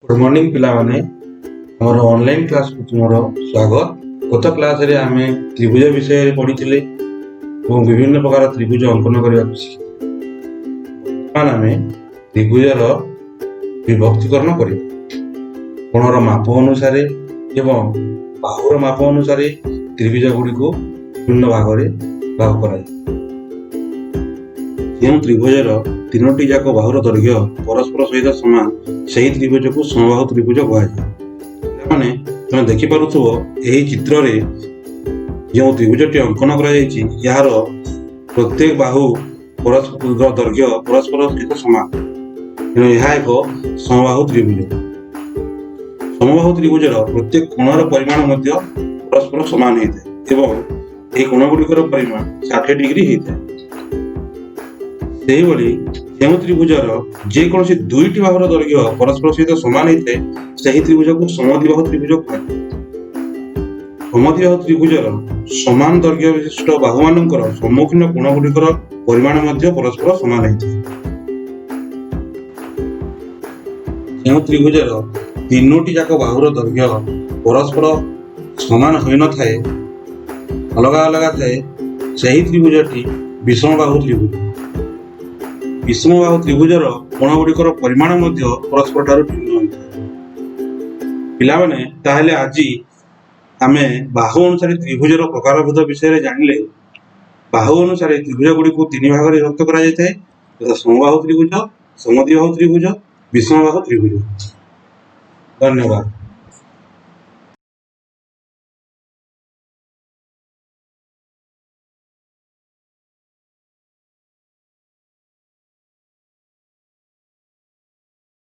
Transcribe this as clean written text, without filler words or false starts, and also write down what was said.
Good morning पिला माने हमर ऑनलाइन क्लास को तुमरो स्वागत। गत क्लास रे आमे त्रिभुज विषय पढ़िथिले और विभिन्न प्रकार त्रिभुज अंकन करबा मान आमे त्रिभुजर विभक्तिकरण करिबा कोणर माप अनुसार एवं बाहुर माप अनुसार त्रिभुज गुडी को विभिन्न भाग रे भाग कराय। ଯେଉଁ त्रिभुजर तीनोटी जाक बाहुर दैर्घ्य परस्पर सहित समान ସେହି त्रिभुज को समबाहु त्रिभुज कहुए। माने तुम देखि पारुथबो एही चित्र रे जो त्रिभुजटी अंकन करा जायछि यार प्रत्येक बाहु परस्पर दैर्घ्य परस्पर सहित समान एणु यह एक समबाहु त्रिभुज। समबाहु त्रिभुजर प्रत्येक कोणर परिमाण मध्य परस्पर समान होइଥାଏ एवं ଏହି कोण गुडिकर परिमाण 60 डिग्री होइଥାଏ। सेहिभଳି ଯେଉଁ त्रिभुजर जेकोसी दुईटी बाहुर दैर्घ्य परस्पर सहित समान होइଥାଏ ସେହି त्रिभुज को समद्विबाहु त्रिभुज कहाय। समद्विबाहु त्रिभुजर समान दैर्घ्य विशिष्ट बाहु मानकर सम्मुखीन कोण गुडिकर परिमाण मध्य परस्पर समान होइଥାଏ। ଯେଉଁ त्रिभुजर तीनोटी जाक बाहुर दैर्घ्य परस्पर समान होई न थाए अलगा अलगा थाए ସେହି त्रिभुजटी विषमबाहु त्रिभुज। विषमबाहु त्रिभुजर कोण गुडिकर परिमाण मध्य परस्पर ठाରୁ भिन्न होइଥାଏ। पिला माने ताहेले आजि आमे बाहु अनुसार त्रिभुजर प्रकारभेद विषय जानिले। बाहु अनुसार त्रिभुज गुडी को तीन भाग रे विभक्त करा जायଥାଏ यथा समबाहु त्रिभुज, समद्विबाहु त्रिभुज, विषमबाहु त्रिभुज। धन्यवाद।